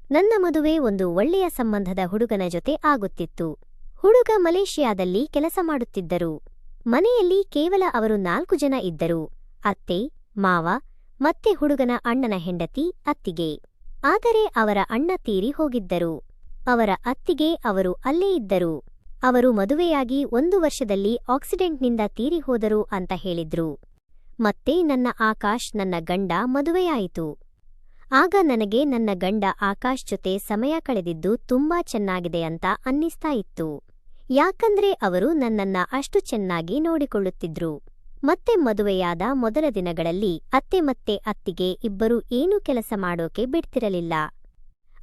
ನನ್ನ ಮದುವೆ ಒಂದು ಒಳ್ಳೆಯ ಸಂಬಂಧದ ಹುಡುಗನ ಜೊತೆ ಆಗುತ್ತಿತ್ತು. ಹುಡುಗ ಮಲೇಷಿಯಾದಲ್ಲಿ ಕೆಲಸ ಮಾಡುತ್ತಿದ್ದರು. ಮನೆಯಲ್ಲಿ ಕೇವಲ ಅವರು 4 ಜನ ಇದ್ದರು: ಅತ್ತೆ, ಮಾವ, ಮತ್ತೆ ಹುಡುಗನ ಅಣ್ಣನ ಹೆಂಡತಿ ಅತ್ತಿಗೆ. ಆದರೆ ಅವರ ಅಣ್ಣ ತೀರಿ ಹೋಗಿದ್ದರು. ಅವರ ಅತ್ತಿಗೆ ಅವರು ಅಲ್ಲೇ ಇದ್ದರು. ಅವರು ಮದುವೆಯಾಗಿ 1 ವರ್ಷದಲ್ಲಿ ಆಕ್ಸಿಡೆಂಟ್ನಿಂದ ತೀರಿ ಹೋದರು ಅಂತ ಹೇಳಿದ್ರು. ಮತ್ತೆ ನನ್ನ ಆಕಾಶ್, ನನ್ನ ಗಂಡ, ಮದುವೆಯಾಯಿತು. ಆಗ ನನಗೆ ನನ್ನ ಗಂಡ ಆಕಾಶ್ ಜೊತೆ ಸಮಯ ಕಳೆದಿದ್ದು ತುಂಬಾ ಚೆನ್ನಾಗಿದೆ ಅಂತ ಅನ್ನಿಸ್ತಾ ಇತ್ತು. ಯಾಕಂದ್ರೆ ಅವರು ನನ್ನನ್ನ ಅಷ್ಟು ಚೆನ್ನಾಗಿ ನೋಡಿಕೊಳ್ಳುತ್ತಿದ್ರು. ಮತ್ತೆ ಮದುವೆಯಾದ ಮೊದಲ ದಿನಗಳಲ್ಲಿ ಅತ್ತೆ ಮತ್ತೆ ಅತ್ತಿಗೆ ಇಬ್ಬರು ಏನೂ ಕೆಲಸ ಮಾಡೋಕೆ ಬಿಡ್ತಿರಲಿಲ್ಲ.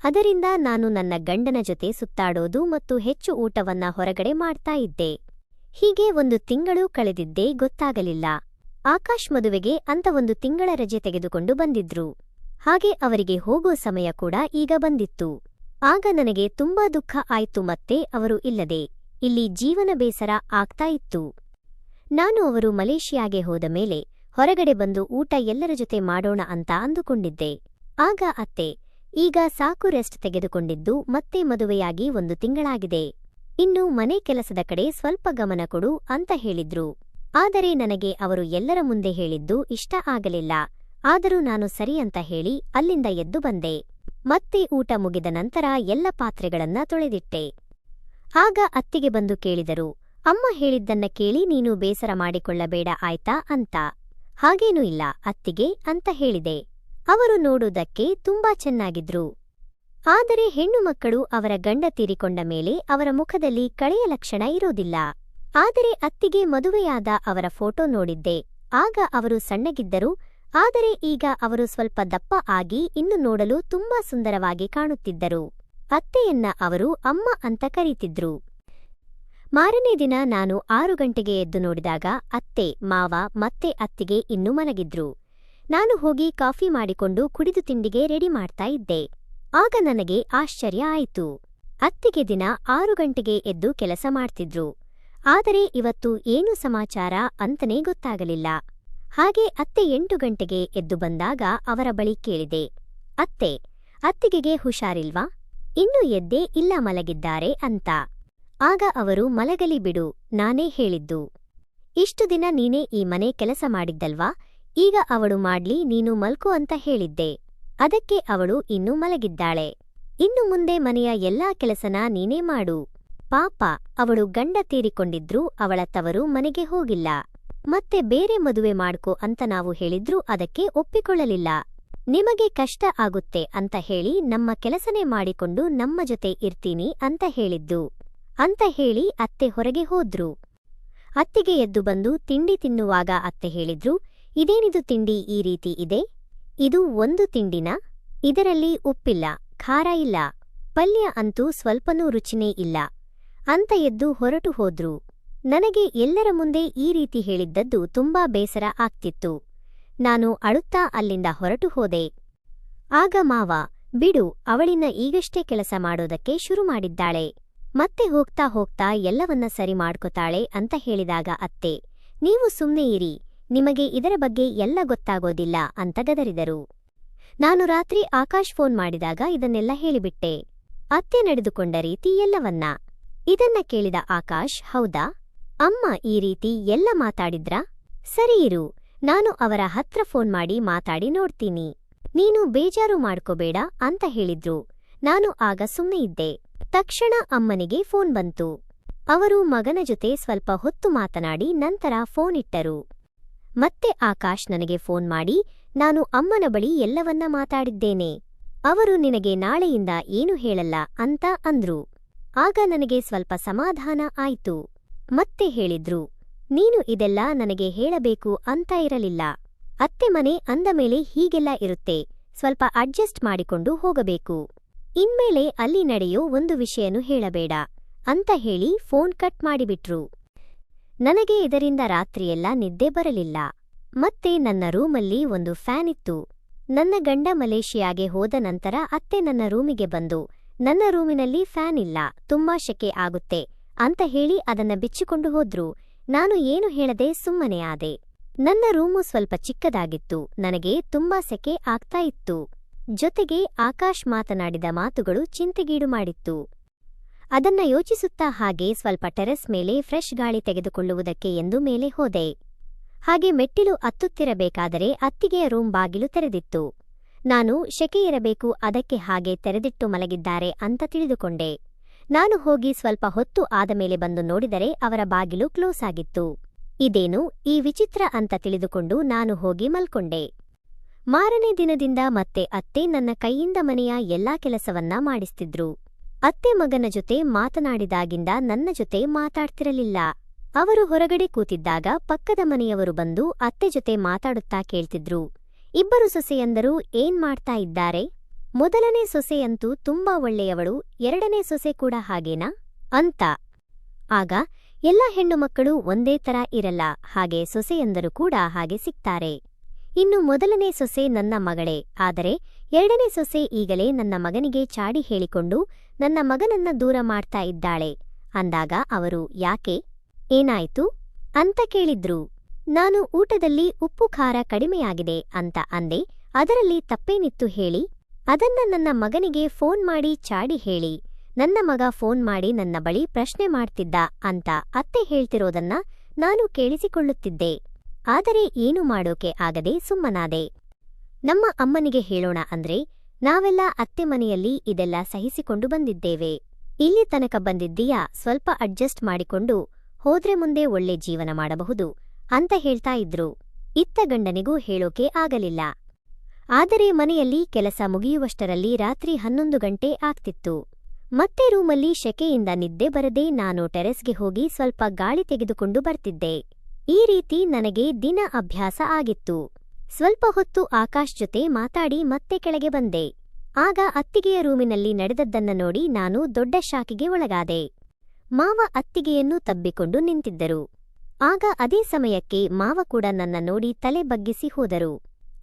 ಅದರಿಂದ ನಾನು ನನ್ನ ಗಂಡನ ಜೊತೆ ಸುತ್ತಾಡೋದು ಮತ್ತು ಹೆಚ್ಚು ಊಟವನ್ನ ಹೊರಗಡೆ ಮಾಡ್ತಾ ಇದ್ದೆ. ಹೀಗೆ 1 ತಿಂಗಳು ಕಳೆದಿದ್ದೇ ಗೊತ್ತಾಗಲಿಲ್ಲ. ಆಕಾಶ್ ಮದುವೆಗೆ ಅಂತ 1 ತಿಂಗಳ ರಜೆ ತೆಗೆದುಕೊಂಡು ಬಂದಿದ್ರು. ಹಾಗೆ ಅವರಿಗೆ ಹೋಗೋ ಸಮಯ ಕೂಡ ಈಗ ಬಂದಿತ್ತು. ಆಗ ನನಗೆ ತುಂಬಾ ದುಃಖ ಆಯ್ತು. ಮತ್ತೆ ಅವರು ಇಲ್ಲದೆ ಇಲ್ಲಿ ಜೀವನ ಬೇಸರ ಆಗ್ತಾ ಇತ್ತು. ನಾನು ಅವರು ಮಲೇಷಿಯಾಗೆ ಹೋದ ಮೇಲೆ ಹೊರಗಡೆ ಬಂದು ಊಟ ಎಲ್ಲರ ಜೊತೆ ಮಾಡೋಣ ಅಂತ ಅಂದುಕೊಂಡಿದ್ದೆ. ಆಗ ಅತ್ತೆ, ಈಗ ಸಾಕು, ರೆಸ್ಟ್ ತೆಗೆದುಕೊಂಡಿದ್ದು ಮತ್ತೆ ಮದುವೆಯಾಗಿ 1 ತಿಂಗಳಾಗಿದೆ. ಇನ್ನು ಮನೆ ಕೆಲಸದ ಕಡೆ ಸ್ವಲ್ಪ ಗಮನ ಕೊಡು ಅಂತ ಹೇಳಿದ್ರು. ಆದರೆ ನನಗೆ ಅವರು ಎಲ್ಲರ ಮುಂದೆ ಹೇಳಿದ್ದು ಇಷ್ಟ ಆಗಲಿಲ್ಲ. ಆದರೂ ನಾನು ಸರಿ ಅಂತ ಹೇಳಿ ಅಲ್ಲಿಂದ ಎದ್ದು ಬಂದೆ. ಮತ್ತೆ ಊಟ ಮುಗಿದ ನಂತರ ಎಲ್ಲ ಪಾತ್ರೆಗಳನ್ನ ತೊಳೆದಿಟ್ಟೆ. ಆಗ ಅತ್ತಿಗೆ ಬಂದು ಕೇಳಿದರು, ಅಮ್ಮ ಹೇಳಿದ್ದನ್ನ ಕೇಳಿ ನೀನು ಬೇಸರ ಮಾಡಿಕೊಳ್ಳಬೇಡ ಆಯ್ತಾ ಅಂತ. ಹಾಗೇನೂ ಇಲ್ಲ ಅತ್ತಿಗೆ ಅಂತ ಹೇಳಿದೆ. ಅವರು ನೋಡುವುದಕ್ಕೆ ತುಂಬಾ ಚೆನ್ನಾಗಿದ್ರು. ಆದರೆ ಹೆಣ್ಣು ಮಕ್ಕಳು ಅವರ ಗಂಡ ತೀರಿಕೊಂಡ ಮೇಲೆ ಅವರ ಮುಖದಲ್ಲಿ ಕಳೆಯ ಲಕ್ಷಣ ಇರೋದಿಲ್ಲ. ಆದರೆ ಅತ್ತಿಗೆ ಮದುವೆಯಾದ ಅವರ ಫೋಟೋ ನೋಡಿದ್ದೆ. ಆಗ ಅವರು ಸಣ್ಣಗಿದ್ದರು. ಆದರೆ ಈಗ ಅವರು ಸ್ವಲ್ಪ ದಪ್ಪ ಆಗಿ ಇನ್ನು ನೋಡಲು ತುಂಬಾ ಸುಂದರವಾಗಿ ಕಾಣುತ್ತಿದ್ದರು. ಅತ್ತೆಯನ್ನ ಅವರು ಅಮ್ಮ ಅಂತ ಕರೀತಿದ್ರು. ಮಾರನೇ ದಿನ ನಾನು 6 ಗಂಟೆಗೆ ಎದ್ದು ನೋಡಿದಾಗ ಅತ್ತೆ, ಮಾವ ಮತ್ತೆ ಅತ್ತಿಗೆ ಇನ್ನೂ ಮಲಗಿದ್ರು. ನಾನು ಹೋಗಿ ಕಾಫಿ ಮಾಡಿಕೊಂಡು ಕುಡಿದು ತಿಂಡಿಗೆ ರೆಡಿ ಮಾಡ್ತಾ ಇದ್ದೆ. ಆಗ ನನಗೆ ಆಶ್ಚರ್ಯ ಆಯಿತು. ಅತ್ತಿಗೆ ದಿನ 6 ಗಂಟೆಗೆ ಎದ್ದು ಕೆಲಸ ಮಾಡ್ತಿದ್ರು. ಆದರೆ ಇವತ್ತು ಏನು ಸಮಾಚಾರ ಅಂತನೇ ಗೊತ್ತಾಗಲಿಲ್ಲ. ಹಾಗೆ ಅತ್ತೆ 8 ಗಂಟೆಗೆ ಎದ್ದು ಬಂದಾಗ ಅವರ ಬಳಿ ಕೇಳಿದೆ, ಅತ್ತಿಗೆಗೆ ಹುಷಾರಿಲ್ವಾ? ಇನ್ನೂ ಎದ್ದೇ ಇಲ್ಲ, ಮಲಗಿದ್ದಾರೆ ಅಂತ. ಆಗ ಅವರು, ಮಲಗಲಿ ಬಿಡು, ನಾನೇ ಹೇಳಿದ್ದು. ಇಷ್ಟು ದಿನ ನೀನೇ ಈ ಮನೆ ಕೆಲಸ ಮಾಡಿದ್ದಲ್ವಾ, ಈಗ ಅವಳು ಮಾಡ್ಲಿ, ನೀನು ಮಲ್ಕೋ ಅಂತ ಹೇಳಿದ್ದೆ. ಅದಕ್ಕೆ ಅವಳು ಇನ್ನೂ ಮಲಗಿದ್ದಾಳೆ. ಇನ್ನು ಮುಂದೆ ಮನೆಯ ಎಲ್ಲಾ ಕೆಲಸನ ನೀನೇ ಮಾಡು. ಪಾಪ, ಅವಳು ಗಂಡ ತೀರಿಕೊಂಡಿದ್ರು, ಅವಳ ತವರು ಮನೆಗೆ ಹೋಗಿಲ್ಲ. ಮತ್ತೆ ಬೇರೆ ಮದುವೆ ಮಾಡ್ಕೋ ಅಂತ ನಾವು ಹೇಳಿದ್ರೂ ಅದಕ್ಕೆ ಒಪ್ಪಿಕೊಳ್ಳಲಿಲ್ಲ. ನಿಮಗೆ ಕಷ್ಟ ಆಗುತ್ತೆ ಅಂತ ಹೇಳಿ ನಮ್ಮ ಕೆಲಸನೇ ಮಾಡಿಕೊಂಡು ನಮ್ಮ ಜೊತೆ ಇರ್ತೀನಿ ಅಂತ ಹೇಳಿದ್ದು ಅಂತ ಹೇಳಿ ಅತ್ತೆ ಹೊರಗೆ ಹೋದ್ರು. ಅತ್ತಿಗೆ ಎದ್ದು ಬಂದು ತಿಂಡಿ ತಿನ್ನುವಾಗ ಅತ್ತೆ ಹೇಳಿದ್ರು, ಇದೇನಿದು ತಿಂಡಿ ಈ ರೀತಿ ಇದೆ? ಇದು ಒಂದು ತಿಂಡಿನ? ಇದರಲ್ಲಿ ಉಪ್ಪಿಲ್ಲ, ಖಾರ ಇಲ್ಲ, ಪಲ್ಯ ಅಂತೂ ಸ್ವಲ್ಪನೂ ರುಚಿನೇ ಇಲ್ಲ ಅಂತ ಎದ್ದು ಹೊರಟು ಹೋದ್ರು. ನನಗೆ ಎಲ್ಲರ ಮುಂದೆ ಈ ರೀತಿ ಹೇಳಿದ್ದದ್ದು ತುಂಬಾ ಬೇಸರ ಆಗ್ತಿತ್ತು. ನಾನು ಅಳುತ್ತಾ ಅಲ್ಲಿಂದ ಹೊರಟು ಹೋದೆ. ಆಗ ಮಾವ, ಬಿಡು, ಅವಳಿನ್ನ ಈಗಷ್ಟೇ ಕೆಲಸ ಮಾಡೋದಕ್ಕೆ ಶುರು ಮಾಡಿದ್ದಾಳೆ, ಮತ್ತೆ ಹೋಗ್ತಾ ಹೋಗ್ತಾ ಎಲ್ಲವನ್ನ ಸರಿ ಮಾಡ್ಕೊತಾಳೆ ಅಂತ ಹೇಳಿದಾಗ ಅತ್ತೆ, ನೀವು ಸುಮ್ನೆ ಇರಿ, ನಿಮಗೆ ಇದರ ಬಗ್ಗೆ ಎಲ್ಲ ಗೊತ್ತಾಗೋದಿಲ್ಲ ಅಂತ ಗದರಿದರು. ನಾನು ರಾತ್ರಿ ಆಕಾಶ್ ಫೋನ್ ಮಾಡಿದಾಗ ಇದನ್ನೆಲ್ಲ ಹೇಳಿಬಿಟ್ಟೆ. ಅತ್ತೆ ನಡೆದುಕೊಂಡ ರೀತಿ ಎಲ್ಲವನ್ನ. ಇದನ್ನ ಕೇಳಿದ ಆಕಾಶ್, ಹೌದಾ ಅಮ್ಮ ಈ ರೀತಿ ಎಲ್ಲ ಮಾತಾಡಿದ್ರಾ? ಸರಿ ಇರು, ನಾನು ಅವರ ಹತ್ರ ಫೋನ್ ಮಾಡಿ ಮಾತಾಡಿ ನೋಡ್ತೀನಿ, ನೀನು ಬೇಜಾರು ಮಾಡ್ಕೋಬೇಡ ಅಂತ ಹೇಳಿದ್ರು. ನಾನು ಆಗ ಸುಮ್ಮನೆ ಇದ್ದೆ. ತಕ್ಷಣ ಅಮ್ಮನಿಗೆ ಫೋನ್ ಬಂತು. ಅವರು ಮಗನ ಜೊತೆ ಸ್ವಲ್ಪ ಹೊತ್ತು ಮಾತನಾಡಿ ನಂತರ ಫೋನ್ ಇಟ್ಟರು. ಮತ್ತೆ ಆಕಾಶ್ ನನಗೆ ಫೋನ್ ಮಾಡಿ, ನಾನು ಅಮ್ಮನ ಬಳಿ ಎಲ್ಲವನ್ನ ಮಾತಾಡಿದ್ದೇನೆ, ಅವರು ನಿನಗೆ ನಾಳೆಯಿಂದ ಏನು ಹೇಳಲ್ಲ ಅಂತ ಅಂದ್ರು. ಆಗ ನನಗೆ ಸ್ವಲ್ಪ ಸಮಾಧಾನ ಆಯ್ತು. ಮತ್ತೆ ಹೇಳಿದ್ರು, ನೀನು ಇದೆಲ್ಲ ನನಗೆ ಹೇಳಬೇಕು ಅಂತ ಇರಲಿಲ್ಲ. ಅತ್ತೆ ಮನೆ ಅಂದ ಮೇಲೆ ಹೀಗೆಲ್ಲ ಇರುತ್ತೆ, ಸ್ವಲ್ಪ ಅಡ್ಜಸ್ಟ್ ಮಾಡಿಕೊಂಡು ಹೋಗಬೇಕು. ಇನ್ಮೇಲೆ ಅಲ್ಲಿ ನಡೆಯೋ ಒಂದು ವಿಷಯನೂ ಹೇಳಬೇಡ ಅಂತ ಹೇಳಿ ಫೋನ್ ಕಟ್ ಮಾಡಿಬಿಟ್ರು. ನನಗೆ ಇದರಿಂದ ರಾತ್ರಿಯೆಲ್ಲ ನಿದ್ದೆ ಬರಲಿಲ್ಲ. ಮತ್ತೆ ನನ್ನ ರೂಮಲ್ಲಿ ಒಂದು ಫ್ಯಾನ್ ಇತ್ತು. ನನ್ನ ಗಂಡ ಮಲೇಷಿಯಾಗೆ ಹೋದ ನಂತರ ಅತ್ತೆ ನನ್ನ ರೂಮಿಗೆ ಬಂದು, ನನ್ನ ರೂಮಿನಲ್ಲಿ ಫ್ಯಾನ್ ಇಲ್ಲ, ತುಂಬಾ ಶೆಕೆ ಆಗುತ್ತೆ ಅಂತ ಹೇಳಿ ಅದನ್ನ ಬಿಚ್ಚಿಕೊಂಡು ಹೋದ್ರು. ನಾನು ಏನು ಹೇಳದೆ ಸುಮ್ಮನೆ ಆದೆ. ನನ್ನ ರೂಮು ಸ್ವಲ್ಪ ಚಿಕ್ಕದಾಗಿತ್ತು. ನನಗೆ ತುಂಬಾ ಸೆಕೆ ಆಗ್ತಾ ಇತ್ತು. ಜೊತೆಗೆ ಆಕಾಶ್ ಮಾತನಾಡಿದ ಮಾತುಗಳು ಚಿಂತೆಗೀಡು ಮಾಡಿತ್ತು. ಅದನ್ನ ಯೋಚಿಸುತ್ತಾ ಹಾಗೆ ಸ್ವಲ್ಪ ಟೆರೆಸ್ ಮೇಲೆ ಫ್ರೆಶ್ ಗಾಳಿ ತೆಗೆದುಕೊಳ್ಳುವುದಕ್ಕೆ ಎಂದು ಮೇಲೆ ಹೋದೆ. ಹಾಗೆ ಮೆಟ್ಟಿಲು ಹತ್ತುತ್ತಿರಬೇಕಾದರೆ ಅತ್ತಿಗೆಯ ರೂಮ್ ಬಾಗಿಲು ತೆರೆದಿತ್ತು. ನಾನು ಶೆಕೆಯಿರಬೇಕು, ಅದಕ್ಕೆ ಹಾಗೆ ತೆರೆದಿಟ್ಟು ಮಲಗಿದ್ದಾರೆ ಅಂತ ತಿಳಿದುಕೊಂಡೆ. ನಾನು ಹೋಗಿ ಸ್ವಲ್ಪ ಹೊತ್ತು ಆದಮೇಲೆ ಬಂದು ನೋಡಿದರೆ ಅವರ ಬಾಗಿಲು ಕ್ಲೋಸ್ ಆಗಿತ್ತು. ಇದೇನು ಈ ವಿಚಿತ್ರ ಅಂತ ತಿಳಿದುಕೊಂಡು ನಾನು ಹೋಗಿ ಮಲ್ಕೊಂಡೆ. ಮಾರನೇ ದಿನದಿಂದ ಮತ್ತೆ ಅತ್ತೆ ನನ್ನ ಕೈಯಿಂದ ಮನೆಯ ಎಲ್ಲಾ ಕೆಲಸವನ್ನ ಮಾಡಿಸ್ತಿದ್ರು. ಅತ್ತೆ ಮಗನ ಜೊತೆ ಮಾತನಾಡಿದಾಗಿಂದ ನನ್ನ ಜೊತೆ ಮಾತಾಡ್ತಿರಲಿಲ್ಲ. ಅವರು ಹೊರಗಡೆ ಕೂತಿದ್ದಾಗ ಪಕ್ಕದ ಮನೆಯವರು ಬಂದು ಅತ್ತೆ ಜೊತೆ ಮಾತಾಡುತ್ತಾ ಕೇಳ್ತಿದ್ರು, ಇಬ್ಬರು ಸೊಸೆಯಂದರು ಏನ್ ಮಾಡ್ತಾ ಇದ್ದಾರೆ? ಮೊದಲನೇ ಸೊಸೆಯಂತೂ ತುಂಬಾ ಒಳ್ಳೆಯವಳು, ಎರಡನೇ ಸೊಸೆ ಕೂಡ ಹಾಗೇನಾ ಅಂತ. ಆಗ ಎಲ್ಲ ಹೆಣ್ಣು ಮಕ್ಕಳು ಒಂದೇ ತರ ಇರಲ್ಲ, ಹಾಗೆ ಸೊಸೆಯಂದರು ಕೂಡ ಹಾಗೆ ಸಿಗ್ತಾರೆ. ಇನ್ನು ಮೊದಲನೇ ಸೊಸೆ ನನ್ನ ಮಗಳೇ, ಆದರೆ ಎರಡನೇ ಸೊಸೆ ಈಗಲೇ ನನ್ನ ಮಗನಿಗೆ ಚಾಡಿ ಹೇಳಿಕೊಂಡು ನನ್ನ ಮಗನನ್ನ ದೂರ ಮಾಡ್ತಾ ಇದ್ದಾಳೆ ಅಂದಾಗ ಅವರು ಯಾಕೆ, ಏನಾಯ್ತು ಅಂತ ಕೇಳಿದ್ರು. ನಾನು ಊಟದಲ್ಲಿ ಉಪ್ಪು ಖಾರ ಕಡಿಮೆಯಾಗಿದೆ ಅಂತ ಅಂದೆ. ಅದರಲ್ಲಿ ತಪ್ಪೇನಿತ್ತು ಹೇಳಿ? ಅದನ್ನ ನನ್ನ ಮಗನಿಗೆ ಫೋನ್ ಮಾಡಿ ಚಾಡಿ ಹೇಳಿ. ನನ್ನ ಮಗ ಫೋನ್ ಮಾಡಿ ನನ್ನ ಬಳಿ ಪ್ರಶ್ನೆ ಮಾಡ್ತಿದ್ದ ಅಂತ ಅತ್ತೆ ಹೇಳ್ತಿರೋದನ್ನ ನಾನು ಕೇಳಿಸಿಕೊಳ್ಳುತ್ತಿದ್ದೆ. ಆದರೆ ಏನು ಮಾಡೋಕೆ ಆಗದೆ ಸುಮ್ಮನಾದೆ. ನಮ್ಮ ಅಮ್ಮನಿಗೆ ಹೇಳೋಣ ಅಂದ್ರೆ ನಾವೆಲ್ಲ ಅತ್ತೆ ಮನೆಯಲ್ಲಿ ಇದೆಲ್ಲ ಸಹಿಸಿಕೊಂಡು ಬಂದಿದ್ದೇವೆ. ಇಲ್ಲಿ ತನಕ ಬಂದಿದ್ದೀಯಾ, ಸ್ವಲ್ಪ ಅಡ್ಜಸ್ಟ್ ಮಾಡಿಕೊಂಡು ಹೋದ್ರೆ ಮುಂದೆ ಒಳ್ಳೆ ಜೀವನ ಮಾಡಬಹುದು ಅಂತ ಹೇಳ್ತಾ ಇದ್ರು. ಇತ್ತ ಗಂಡನಿಗೂ ಹೇಳೋಕೆ ಆಗಲಿಲ್ಲ. ಆದರೆ ಮನೆಯಲ್ಲಿ ಕೆಲಸ ಮುಗಿಯುವಷ್ಟರಲ್ಲಿ ರಾತ್ರಿ 11 ಗಂಟೆ ಆಗ್ತಿತ್ತು. ಮತ್ತೆ ರೂಮಲ್ಲಿ ಶೆಕೆಯಿಂದ ನಿದ್ದೆ ಬರದೆ ನಾನು ಟೆರೆಸ್ಗೆ ಹೋಗಿ ಸ್ವಲ್ಪ ಗಾಳಿ ತೆಗೆದುಕೊಂಡು ಬರ್ತಿದ್ದೆ. ಈ ರೀತಿ ನನಗೆ ದಿನ ಅಭ್ಯಾಸ ಆಗಿತ್ತು. ಸ್ವಲ್ಪ ಹೊತ್ತು ಆಕಾಶ್ ಜೊತೆ ಮಾತಾಡಿ ಮತ್ತೆ ಕೆಳಗೆ ಬಂದೆ. ಆಗ ಅತ್ತಿಗೆಯ ರೂಮಿನಲ್ಲಿ ನಡೆದದ್ದನ್ನ ನೋಡಿ ನಾನು ದೊಡ್ಡ ಶಾಕಿಗೆ ಒಳಗಾದೆ. ಮಾವ ಅತ್ತಿಗೆಯನ್ನು ತಬ್ಬಿಕೊಂಡು ನಿಂತಿದ್ದರು. ಆಗ ಅದೇ ಸಮಯಕ್ಕೆ ಮಾವ ಕೂಡ ನನ್ನ ನೋಡಿ ತಲೆ ಬಗ್ಗಿಸಿ ಹೋದರು.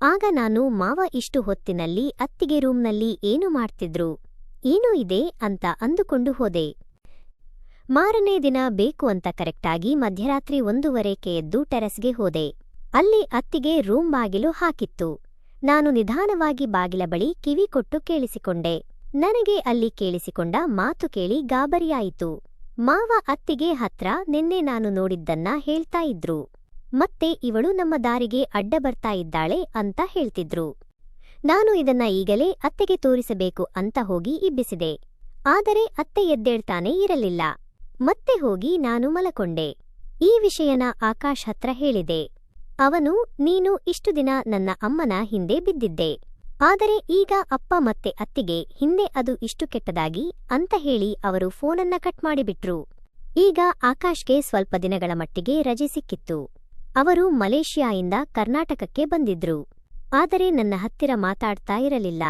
ಆಗ ನಾನು ಮಾವ ಇಷ್ಟು ಹೊತ್ತಿನಲ್ಲಿ ಅತ್ತಿಗೆ ರೂಮ್ನಲ್ಲಿ ಏನು ಮಾಡ್ತಿದ್ರು, ಏನೂ ಇದೆ ಅಂತ ಅಂದುಕೊಂಡು ಹೋದೆ. ಮಾರನೇ ದಿನ ಬೇಕು ಅಂತ ಕರೆಕ್ಟಾಗಿ ಮಧ್ಯರಾತ್ರಿ 1:15ಕ್ಕೆ ಎದ್ದು ಟೆರೆಸ್ಗೆ ಹೋದೆ. ಅಲ್ಲಿ ಅತ್ತಿಗೆ ರೂಮ್ ಬಾಗಿಲು ಹಾಕಿತ್ತು. ನಾನು ನಿಧಾನವಾಗಿ ಬಾಗಿಲ ಬಳಿ ಕಿವಿ ಕೊಟ್ಟು ಕೇಳಿಸಿಕೊಂಡೆ. ನನಗೆ ಅಲ್ಲಿ ಕೇಳಿಸಿಕೊಂಡ ಮಾತು ಕೇಳಿ ಗಾಬರಿಯಾಯಿತು. ಮಾವ ಅತ್ತಿಗೆ ಹತ್ರ ನಿನ್ನೆ ನಾನು ನೋಡಿದ್ದನ್ನ ಹೇಳ್ತಾ ಇದ್ರು. ಮತ್ತೆ ಇವಳು ನಮ್ಮ ದಾರಿಗೆ ಅಡ್ಡ ಬರ್ತಾ ಇದ್ದಾಳೆ ಅಂತ ಹೇಳ್ತಿದ್ರು. ನಾನು ಇದನ್ನ ಈಗಲೇ ಅತ್ತೆಗೆ ತೋರಿಸಬೇಕು ಅಂತ ಹೋಗಿ ಇಬ್ಬಿಸಿದೆ. ಆದರೆ ಅತ್ತೆ ಎದ್ದೇಳ್ತಾನೇ ಇರಲಿಲ್ಲ. ಮತ್ತೆ ಹೋಗಿ ನಾನು ಮಲಕೊಂಡೆ. ಈ ವಿಷಯನ ಆಕಾಶ್ ಹತ್ರ ಹೇಳಿದೆ. ಅವನು, ನೀನು ಇಷ್ಟು ದಿನ ನನ್ನ ಅಮ್ಮನ ಹಿಂದೆ ಬಿದ್ದಿದ್ದೆ, ಆದರೆ ಈಗ ಅಪ್ಪ ಮತ್ತೆ ಅತ್ತಿಗೆ ಹಿಂದೆ ಅದು ಇಷ್ಟು ಕೆಟ್ಟದಾಗಿ ಅಂತ ಹೇಳಿ ಅವರು ಫೋನನ್ನ ಕಟ್ ಮಾಡಿಬಿಟ್ರು. ಈಗ ಆಕಾಶ್ಗೆ ಸ್ವಲ್ಪ ದಿನಗಳ ಮಟ್ಟಿಗೆ ರಜೆ ಸಿಕ್ಕಿತ್ತು. ಅವರು ಮಲೇಷ್ಯಾಯಿಂದ ಕರ್ನಾಟಕಕ್ಕೆ ಬಂದಿದ್ರು. ಆದರೆ ನನ್ನ ಹತ್ತಿರ ಮಾತಾಡ್ತಾ ಇರಲಿಲ್ಲ.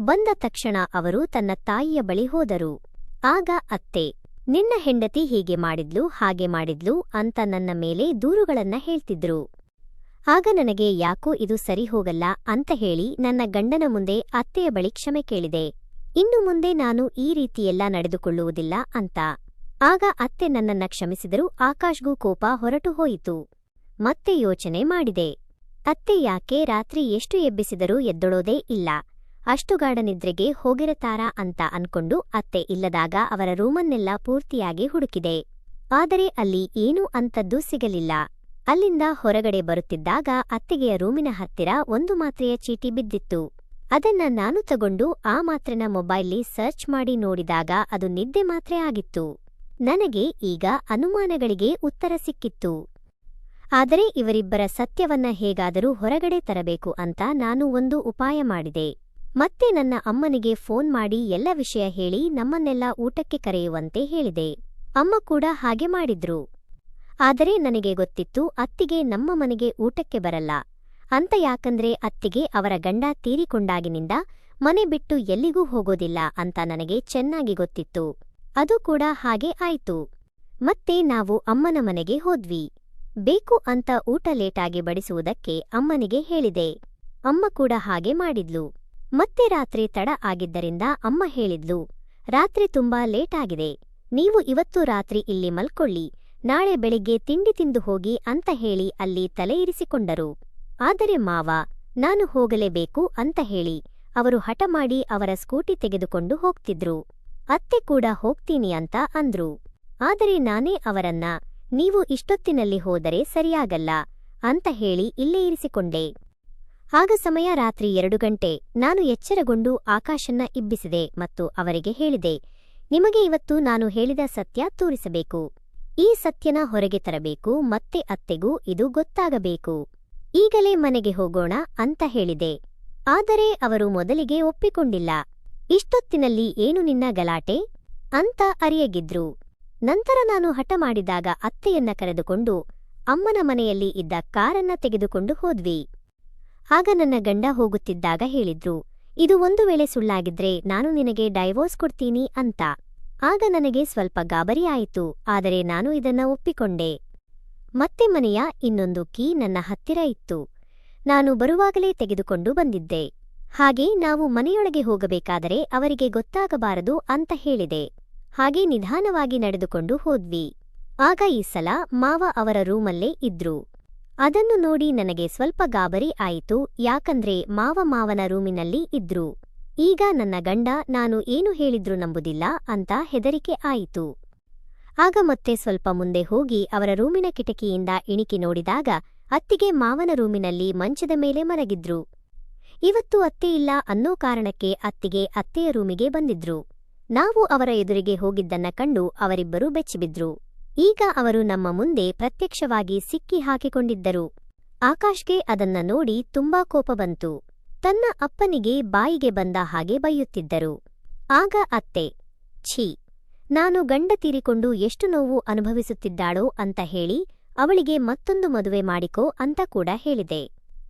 ಬಂದ ತಕ್ಷಣ ಅವರು ತನ್ನ ತಾಯಿಯ ಬಳಿ ಹೋದರು. ಆಗ ಅತ್ತೆ, ನಿನ್ನ ಹೆಂಡತಿ ಹೀಗೆ ಮಾಡಿದ್ಲು ಹಾಗೆ ಮಾಡಿದ್ಲು ಅಂತ ನನ್ನ ಮೇಲೆ ದೂರುಗಳನ್ನ ಹೇಳ್ತಿದ್ರು. ಆಗ ನನಗೆ ಯಾಕೋ ಇದು ಸರಿ ಹೋಗಲ್ಲ ಅಂತ ಹೇಳಿ ನನ್ನ ಗಂಡನ ಮುಂದೆ ಅತ್ತೆಯ ಬಳಿ ಕ್ಷಮೆ ಕೇಳಿದೆ. ಇನ್ನು ಮುಂದೆ ನಾನು ಈ ರೀತಿಯೆಲ್ಲ ನಡೆದುಕೊಳ್ಳುವುದಿಲ್ಲ ಅಂತ. ಆಗ ಅತ್ತೆ ನನ್ನನ್ನ ಕ್ಷಮಿಸಿದರೂ ಆಕಾಶ್ಗೂ ಕೋಪ ಹೊರಟು ಹೋಯಿತು. ಮತ್ತೆ ಯೋಚನೆ ಮಾಡಿದೆ. ಅತ್ತೆ ಯಾಕೆ ರಾತ್ರಿ ಎಷ್ಟು ಎಬ್ಬಿಸಿದರೂ ಎದ್ದೊಳೋದೇ ಇಲ್ಲ, ಅಷ್ಟು ಗಾಢ ನಿದ್ರೆಗೆ ಹೋಗಿರತಾರಾ ಅಂತ ಅನ್ಕೊಂಡು ಅತ್ತೆ ಇಲ್ಲದಾಗ ಅವರ ರೂಮನ್ನೆಲ್ಲ ಪೂರ್ತಿಯಾಗಿ ಹುಡುಕಿದೆ. ಆದರೆ ಅಲ್ಲಿ ಏನೂ ಅಂಥದ್ದು ಸಿಗಲಿಲ್ಲ. ಅಲ್ಲಿಂದ ಹೊರಗಡೆ ಬರುತ್ತಿದ್ದಾಗ ಅತ್ತಿಗೆಯ ರೂಮಿನ ಹತ್ತಿರ ಒಂದು ಮಾತ್ರೆಯ ಚೀಟಿ ಬಿದ್ದಿತ್ತು. ಅದನ್ನ ನಾನು ತಗೊಂಡು ಆ ಮಾತ್ರೆನ ಮೊಬೈಲ್ಲಿ ಸರ್ಚ್ ಮಾಡಿ ನೋಡಿದಾಗ ಅದು ನಿದ್ದೆ ಮಾತ್ರೆ ಆಗಿತ್ತು. ನನಗೆ ಈಗ ಅನುಮಾನಗಳಿಗೆ ಉತ್ತರ ಸಿಕ್ಕಿತ್ತು. ಆದರೆ ಇವರಿಬ್ಬರ ಸತ್ಯವನ್ನ ಹೇಗಾದರೂ ಹೊರಗಡೆ ತರಬೇಕು ಅಂತ ನಾನು ಒಂದು ಉಪಾಯ ಮಾಡಿದೆ. ಮತ್ತೆ ನನ್ನ ಅಮ್ಮನಿಗೆ ಫೋನ್ ಮಾಡಿ ಎಲ್ಲ ವಿಷಯ ಹೇಳಿ ನಮ್ಮನ್ನೆಲ್ಲ ಊಟಕ್ಕೆ ಕರೆಯುವಂತೆ ಹೇಳಿದೆ. ಅಮ್ಮ ಕೂಡ ಹಾಗೆ ಮಾಡಿದ್ರು. ಆದರೆ ನನಗೆ ಗೊತ್ತಿತ್ತು ಅತ್ತಿಗೆ ನಮ್ಮ ಮನೆಗೆ ಊಟಕ್ಕೆ ಬರಲ್ಲ ಅಂತ. ಯಾಕಂದ್ರೆ ಅತ್ತಿಗೆ ಅವರ ಗಂಡ ತೀರಿಕೊಂಡಾಗಿನಿಂದ ಮನೆ ಬಿಟ್ಟು ಎಲ್ಲಿಗೂ ಹೋಗೋದಿಲ್ಲ ಅಂತ ನನಗೆ ಚೆನ್ನಾಗಿ ಗೊತ್ತಿತ್ತು. ಅದು ಕೂಡ ಹಾಗೆ ಆಯ್ತು. ಮತ್ತೆ ನಾವು ಅಮ್ಮನ ಮನೆಗೆ ಹೋದ್ವಿ. ಬೇಕು ಅಂತ ಊಟ ಲೇಟಾಗಿ ಬಡಿಸುವುದಕ್ಕೆ ಅಮ್ಮನಿಗೆ ಹೇಳಿದೆ. ಅಮ್ಮ ಕೂಡ ಹಾಗೆ ಮಾಡಿದ್ಲು. ಮತ್ತೆ ರಾತ್ರಿ ತಡ ಆಗಿದ್ದರಿಂದ ಅಮ್ಮ ಹೇಳಿದ್ಲು, ರಾತ್ರಿ ತುಂಬಾ ಲೇಟ್ ಆಗಿದೆ, ನೀವು ಇವತ್ತು ರಾತ್ರಿ ಇಲ್ಲಿ ಮಲ್ಕೊಳ್ಳಿ, ನಾಳೆ ಬೆಳಿಗ್ಗೆ ತಿಂಡಿ ತಿಂದು ಹೋಗಿ ಅಂತ ಹೇಳಿ ಅಲ್ಲಿ ತಲೆ ಇರಿಸಿಕೊಂಡರು. ಆದರೆ ಮಾವ ನಾನು ಹೋಗಲೇಬೇಕು ಅಂತ ಹೇಳಿ ಅವರು ಹಠ ಮಾಡಿ ಅವರ ಸ್ಕೂಟಿ ತೆಗೆದುಕೊಂಡು ಹೋಗ್ತಿದ್ರು. ಅತ್ತೆ ಕೂಡ ಹೋಗ್ತೀನಿ ಅಂತ ಅಂದ್ರು. ಆದರೆ ನಾನೇ ಅವರನ್ನ ನೀವು ಇಷ್ಟೊತ್ತಿನಲ್ಲಿ ಹೋದರೆ ಸರಿಯಾಗಲ್ಲ ಅಂತ ಹೇಳಿ ಇಲ್ಲೇ ಇರಿಸಿಕೊಂಡೆ. ಆಗ ಸಮಯ ರಾತ್ರಿ 2 ಗಂಟೆ. ನಾನು ಎಚ್ಚರಗೊಂಡು ಆಕಾಶನ್ನ ಇಬ್ಬಿಸಿದೆ ಮತ್ತು ಅವರಿಗೆ ಹೇಳಿದೆ, ನಿಮಗೆ ಇವತ್ತು ನಾನು ಹೇಳಿದ ಸತ್ಯ ತೋರಿಸಬೇಕು. ಈ ಸತ್ಯನ ಹೊರಗೆ ತರಬೇಕು, ಮತ್ತೆ ಅತ್ತೆಗೂ ಇದು ಗೊತ್ತಾಗಬೇಕು. ಈಗಲೇ ಮನೆಗೆ ಹೋಗೋಣ ಅಂತ ಹೇಳಿದೆ. ಆದರೆ ಅವರು ಮೊದಲಿಗೆ ಒಪ್ಪಿಕೊಂಡಿಲ್ಲ. ಇಷ್ಟೊತ್ತಿನಲ್ಲಿ ಏನು ನಿನ್ನ ಗಲಾಟೆ ಅಂತ ಅರಿಯಗಿದ್ರು. ನಂತರ ನಾನು ಹಠ ಮಾಡಿದಾಗ ಅತ್ತೆಯನ್ನ ಕರೆದುಕೊಂಡು ಅಮ್ಮನ ಮನೆಯಲ್ಲಿ ಇದ್ದ ಕಾರನ್ನ ತೆಗೆದುಕೊಂಡು ಹೋದ್ವಿ. ಆಗ ನನ್ನ ಗಂಡ ಹೋಗುತ್ತಿದ್ದಾಗ ಹೇಳಿದ್ರು, ಇದು ಒಂದು ವೇಳೆ ಸುಳ್ಳಾಗಿದ್ರೆ ನಾನು ನಿನಗೆ ಡೈವೋರ್ಸ್ ಕೊಡ್ತೀನಿ ಅಂತ. ಆಗ ನನಗೆ ಸ್ವಲ್ಪ ಗಾಬರಿ ಆಯಿತು, ಆದರೆ ನಾನು ಇದನ್ನ ಒಪ್ಪಿಕೊಂಡೆ. ಮತ್ತೆ ಮನೆಯ ಇನ್ನೊಂದು ಕೀ ನನ್ನ ಹತ್ತಿರ ಇತ್ತು. ನಾನು ಬರುವಾಗಲೇ ತೆಗೆದುಕೊಂಡು ಬಂದಿದ್ದೆ. ಹಾಗೆ ನಾವು ಮನೆಯೊಳಗೆ ಹೋಗಬೇಕಾದರೆ ಅವರಿಗೆ ಗೊತ್ತಾಗಬಾರದು ಅಂತ ಹೇಳಿದೆ. ಹಾಗೆ ನಿಧಾನವಾಗಿ ನಡೆದುಕೊಂಡು ಹೋದ್ವಿ. ಆಗ ಈ ಸಲ ಮಾವ ಅವರ ರೂಮಲ್ಲೇ ಇದ್ರು. ಅದನ್ನು ನೋಡಿ ನನಗೆ ಸ್ವಲ್ಪ ಗಾಬರಿ ಆಯಿತು, ಯಾಕಂದ್ರೆ ಮಾವನ ರೂಮಿನಲ್ಲಿ ಇದ್ರು. ಈಗ ನನ್ನ ಗಂಡ ನಾನು ಏನು ಹೇಳಿದ್ರು ನಂಬುದಿಲ್ಲ ಅಂತ ಹೆದರಿಕೆ ಆಯಿತು. ಆಗ ಮತ್ತೆ ಸ್ವಲ್ಪ ಮುಂದೆ ಹೋಗಿ ಅವರ ರೂಮಿನ ಕಿಟಕಿಯಿಂದ ಇಣಿಕಿ ನೋಡಿದಾಗ ಅತ್ತಿಗೆ ಮಾವನ ರೂಮಿನಲ್ಲಿ ಮಂಚದ ಮೇಲೆ ಮಲಗಿದ್ರು. ಇವತ್ತು ಅತ್ತೆ ಇಲ್ಲ ಅನ್ನೋ ಕಾರಣಕ್ಕೆ ಅತ್ತಿಗೆ ಅತ್ತೆಯ ರೂಮಿಗೆ ಬಂದಿದ್ರು. ನಾವು ಅವರ ಎದುರಿಗೆ ಹೋಗಿದ್ದನ್ನ ಕಂಡು ಅವರಿಬ್ಬರೂ ಬೆಚ್ಚಿಬಿದ್ರು. ಈಗ ಅವರು ನಮ್ಮ ಮುಂದೆ ಪ್ರತ್ಯಕ್ಷವಾಗಿ ಸಿಕ್ಕಿ ಹಾಕಿಕೊಂಡಿದ್ದರು. ಆಕಾಶ್ಗೆ ಅದನ್ನ ನೋಡಿ ತುಂಬಾ ಕೋಪ ಬಂತು. ತನ್ನ ಅಪ್ಪನಿಗೆ ಬಾಯಿಗೆ ಬಂದ ಹಾಗೆ ಬೈಯುತ್ತಿದ್ದರು. ಆಗ ಅತ್ತೆ, ಛೀ, ನಾನು ಗಂಡ ತೀರಿಕೊಂಡು ಎಷ್ಟು ನೋವು ಅನುಭವಿಸುತ್ತಿದ್ದಾಳೋ ಅಂತ ಹೇಳಿ ಅವಳಿಗೆ ಮತ್ತೊಂದು ಮದುವೆ ಮಾಡಿಕೋ ಅಂತ ಕೂಡ ಹೇಳಿದೆ.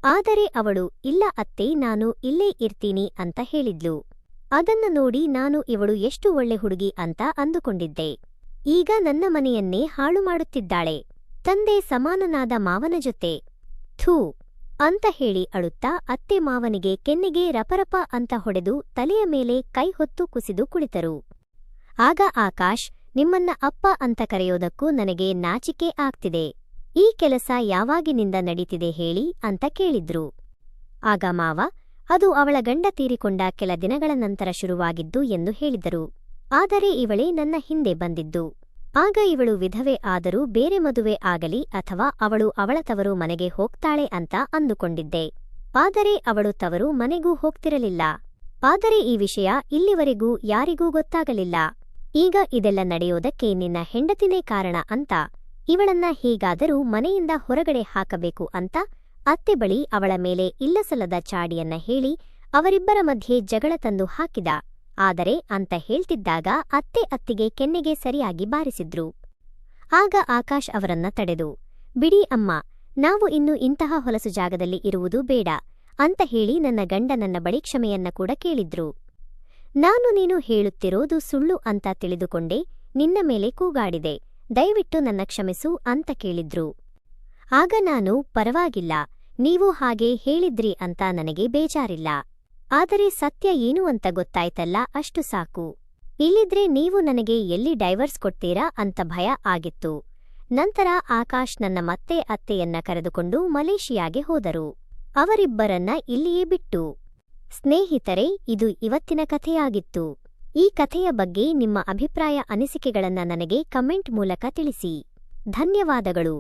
ಆದರೆ ಅವಳು ಇಲ್ಲ ಅತ್ತೆ, ನಾನು ಇಲ್ಲೇ ಇರ್ತೀನಿ ಅಂತ ಹೇಳಿದ್ಲು. ಅದನ್ನ ನೋಡಿ ನಾನು ಇವಳು ಎಷ್ಟು ಒಳ್ಳೆ ಹುಡುಗಿ ಅಂತ ಅಂದುಕೊಂಡಿದ್ದೆ. ಈಗ ನನ್ನ ಮನೆಯನ್ನೇ ಹಾಳು ಮಾಡುತ್ತಿದ್ದಾಳೆ, ತಂದೆ ಸಮಾನನಾದ ಮಾವನ ಜೊತೆ. ಥೂ ಅಂತ ಹೇಳಿ ಅಳುತ್ತಾ ಅತ್ತೆ ಮಾವನಿಗೆ ಕೆನ್ನೆಗೆ ರಪರಪ ಅಂತ ಹೊಡೆದು ತಲೆಯ ಮೇಲೆ ಕೈ ಹೊತ್ತು ಕುಸಿದು ಕುಳಿತರು. ಆಗ ಆಕಾಶ್, ನಿಮ್ಮನ್ನ ಅಪ್ಪ ಅಂತ ಕರೆಯೋದಕ್ಕೂ ನನಗೆ ನಾಚಿಕೆ ಆಗ್ತಿದೆ. ಈ ಕೆಲಸ ಯಾವಾಗಿನಿಂದ ನಡೀತಿದೆ ಹೇಳಿ ಅಂತ ಕೇಳಿದ್ರು. ಆಗ ಮಾವ, ಅದು ಅವಳ ಗಂಡ ತೀರಿಕೊಂಡ ಕೆಲ ದಿನಗಳ ನಂತರ ಶುರುವಾಗಿದ್ದು ಎಂದು ಹೇಳಿದರು. ಆದರೆ ಇವಳೇ ನನ್ನ ಹಿಂದೆ ಬಂದಿದ್ದು. ಆಗ ಇವಳು ವಿಧವೆ ಆದರೂ ಬೇರೆ ಮದುವೆ ಆಗಲಿ ಅಥವಾ ಅವಳು ಅವಳ ತವರು ಮನೆಗೆ ಹೋಗ್ತಾಳೆ ಅಂತ ಅಂದುಕೊಂಡಿದ್ದೆ. ಆದರೆ ಅವಳು ತವರು ಮನೆಗೂ ಹೋಗ್ತಿರಲಿಲ್ಲ. ಆದರೆ ಈ ವಿಷಯ ಇಲ್ಲಿವರೆಗೂ ಯಾರಿಗೂ ಗೊತ್ತಾಗಲಿಲ್ಲ. ಈಗ ಇದೆಲ್ಲ ನಡೆಯೋದಕ್ಕೆ ನಿನ್ನ ಹೆಂಡತಿನೇ ಕಾರಣ ಅಂತ ಇವಳನ್ನ ಹೇಗಾದರೂ ಮನೆಯಿಂದ ಹೊರಗಡೆ ಹಾಕಬೇಕು ಅಂತ ಅತ್ತೆ ಬಳಿ ಅವಳ ಮೇಲೆ ಇಲ್ಲಸಲ್ಲದ ಚಾಡಿಯನ್ನ ಹೇಳಿ ಅವರಿಬ್ಬರ ಮಧ್ಯೆ ಜಗಳ ತಂದು ಹಾಕಿದ. ಆದರೆ ಅಂತ ಹೇಳ್ತಿದ್ದಾಗ ಅತ್ತಿಗೆ ಕೆನ್ನೆಗೆ ಸರಿಯಾಗಿ ಬಾರಿಸಿದ್ರು. ಆಗ ಆಕಾಶ್ ಅವರನ್ನ ತಡೆದು, ಬಿಡಿ ಅಮ್ಮ, ನಾವು ಇನ್ನು ಇಂತಹ ಹೊಲಸು ಜಾಗದಲ್ಲಿ ಇರುವುದು ಬೇಡ ಅಂತ ಹೇಳಿ ನನ್ನ ಗಂಡ ನನ್ನ ಬಳಿ ಕ್ಷಮೆಯನ್ನ ಕೂಡ ಕೇಳಿದ್ರು. ನಾನು ನೀನು ಹೇಳುತ್ತಿರೋದು ಸುಳ್ಳು ಅಂತ ತಿಳಿದುಕೊಂಡೆ, ನಿನ್ನ ಮೇಲೆ ಕೂಗಾಡಿದೆ, ದಯವಿಟ್ಟು ನನ್ನ ಕ್ಷಮಿಸು ಅಂತ ಕೇಳಿದ್ರು. ಆಗ ನಾನು, ಪರವಾಗಿಲ್ಲ, ನೀವು ಹಾಗೆ ಹೇಳಿದ್ರಿ ಅಂತ ನನಗೆ ಬೇಜಾರಿಲ್ಲ. ಆದರೆ ಸತ್ಯ ಏನು ಅಂತ ಗೊತ್ತಾಯ್ತಲ್ಲ, ಅಷ್ಟು ಸಾಕು. ಇಲ್ಲಿದ್ರೆ ನೀವು ನನಗೆ ಎಲ್ಲಿ ಡೈವರ್ಸ್ ಕೊಡ್ತೀರಾ ಅಂತ ಭಯ ಆಗಿತ್ತು. ನಂತರ ಆಕಾಶ್ ನನ್ನ ಮತ್ತೆ ಅತ್ತೆಯನ್ನ ಕರೆದುಕೊಂಡು ಮಲೇಷಿಯಾಗೆ ಹೋದರು. ಅವರಿಬ್ಬರನ್ನ ಇಲ್ಲಿಯೇ ಬಿಟ್ಟು. ಸ್ನೇಹಿತರೆ, ಇದು ಇವತ್ತಿನ ಕಥೆಯಾಗಿತ್ತು. ಈ ಕಥೆಯ ಬಗ್ಗೆ ನಿಮ್ಮ ಅಭಿಪ್ರಾಯ ಅನಿಸಿಕೆಗಳನ್ನ ನನಗೆ ಕಮೆಂಟ್ ಮೂಲಕ ತಿಳಿಸಿ. ಧನ್ಯವಾದಗಳು.